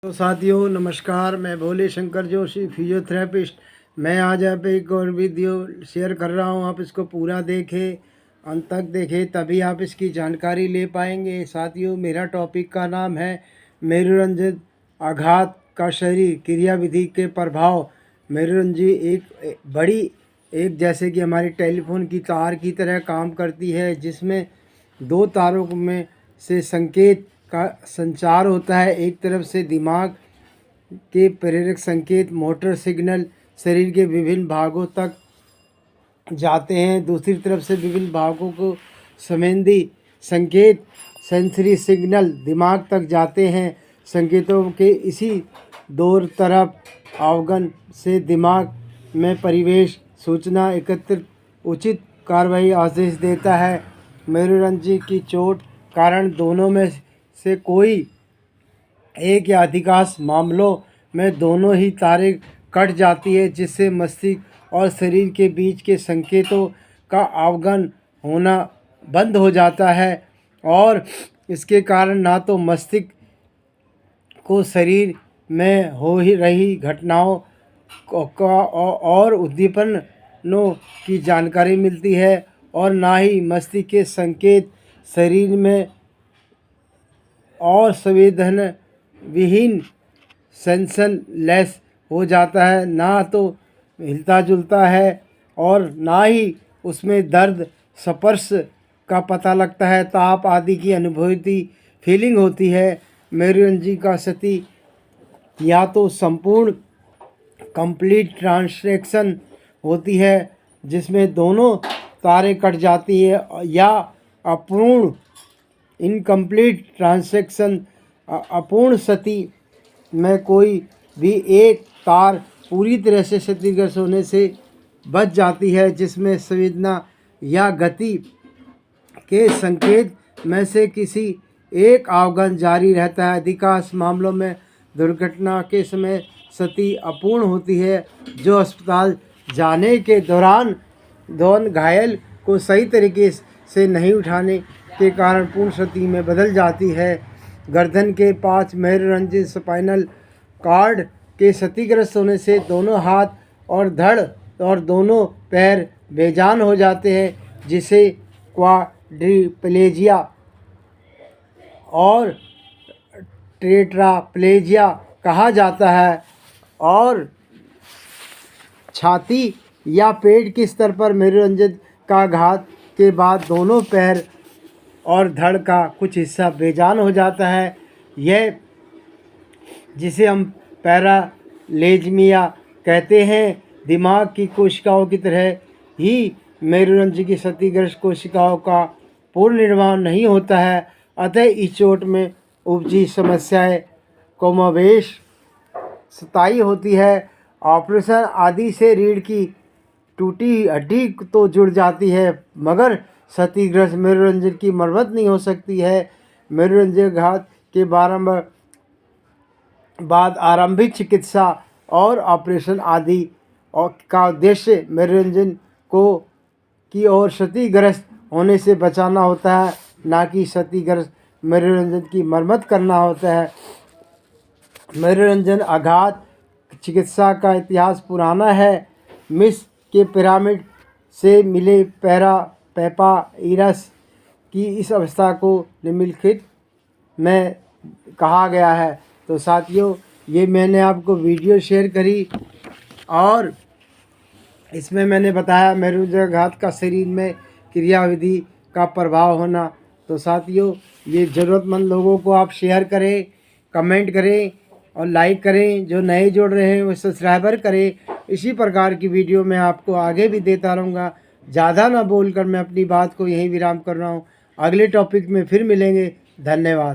तो साथियों नमस्कार, मैं भोले शंकर जोशी फिजियोथेरेपिस्ट। मैं आज आप एक और वीडियो शेयर कर रहा हूं। आप इसको पूरा देखें, अंत तक देखें, तभी आप इसकी जानकारी ले पाएंगे। साथियों, मेरा टॉपिक का नाम है मेरुरंजन आघात का शरीर क्रियाविधि के प्रभाव। मेरुरंजी एक बड़ी एक जैसे कि हमारी टेलीफोन की तार की तरह काम करती है, जिसमें दो तारों में से संकेत का संचार होता है। एक तरफ से दिमाग के प्रेरक संकेत मोटर सिग्नल शरीर के विभिन्न भागों तक जाते हैं, दूसरी तरफ से विभिन्न भागों को संवेदी संकेत सेंसरी सिग्नल दिमाग तक जाते हैं। संकेतों के इसी दो तरफ अवगन से दिमाग में परिवेश सूचना एकत्रित उचित कार्रवाई आदेश देता है। मेरुरंजी की चोट कारण दोनों में से कोई एक या अधिकांश मामलों में दोनों ही तारें कट जाती है, जिससे मस्तिष्क और शरीर के बीच के संकेतों का आवागमन होना बंद हो जाता है और इसके कारण ना तो मस्तिष्क को शरीर में हो ही रही घटनाओं का और उद्दीपनों की जानकारी मिलती है और ना ही मस्तिष्क के संकेत शरीर में और संवेदन विहीन सेंसलेस हो जाता है। ना तो हिलता जुलता है और ना ही उसमें दर्द स्पर्श का पता लगता है, ताप आदि की अनुभूति फीलिंग होती है। मेरुरंजी का स्थिति या तो संपूर्ण कंप्लीट ट्रांसैक्शन होती है, जिसमें दोनों तारें कट जाती है, या अपूर्ण इनकम्प्लीट ट्रांसैक्शन अपूर्ण स्थिति में कोई भी एक तार पूरी तरह से क्षतिग्रस्त होने से बच जाती है, जिसमें संवेदना या गति के संकेत में से किसी एक आवागमन जारी रहता है। अधिकांश मामलों में दुर्घटना के समय स्थिति अपूर्ण होती है, जो अस्पताल जाने के दौरान घायल को सही तरीके से नहीं उठाने के कारण पूर्ण स्थिति में बदल जाती है। गर्दन के पांच मेरुरंजन स्पाइनल कॉर्ड के क्षतिग्रस्त होने से दोनों हाथ और धड़ और दोनों पैर बेजान हो जाते हैं, जिसे क्वाड्रिप्लेजिया और टेट्राप्लेजिया कहा जाता है। और छाती या पेट के स्तर पर मेरुरंजन का आघात के बाद दोनों पैर और धड़ का कुछ हिस्सा बेजान हो जाता है। यह जिसे हम पैरालेज्मिया कहते हैं। दिमाग की कोशिकाओं की तरह ही मेरुरंजन की क्षतिग्रस्त कोशिकाओं का पूर्ण निर्माण नहीं होता है, अतः इस चोट में उपजी समस्याएं कमोबेश स्थायी होती है। ऑपरेशन आदि से रीढ़ की टूटी हड्डी तो जुड़ जाती है, मगर क्षतिग्रस्त मेरुरंजन की मरम्मत नहीं हो सकती है। मेरुरंजन आघात के बाद आरंभिक चिकित्सा और ऑपरेशन आदि का उद्देश्य मेरुरंजन को की ओर क्षतिग्रस्त होने से बचाना होता है, ना कि क्षतिग्रस्त मेरुरंजन की मरम्मत करना होता है। मेरुरंजन आघात चिकित्सा का इतिहास पुराना है। मिस्र के पिरामिड से मिले पैपाइरस की इस अवस्था को निम्नलिखित में कहा गया है। तो साथियों, ये मैंने आपको वीडियो शेयर करी और इसमें मैंने बताया मेरुरंजन आघात का शरीर में क्रियाविधि का प्रभाव होना। तो साथियों, ये ज़रूरतमंद लोगों को आप शेयर करें, कमेंट करें और लाइक करें। जो नए जुड़ रहे हैं वो सब्सक्राइबर करें। इसी प्रकार की वीडियो मैं आपको आगे भी देता रहूँगा। ज़्यादा ना बोलकर मैं अपनी बात को यहीं विराम कर रहा हूँ। अगले टॉपिक में फिर मिलेंगे। धन्यवाद।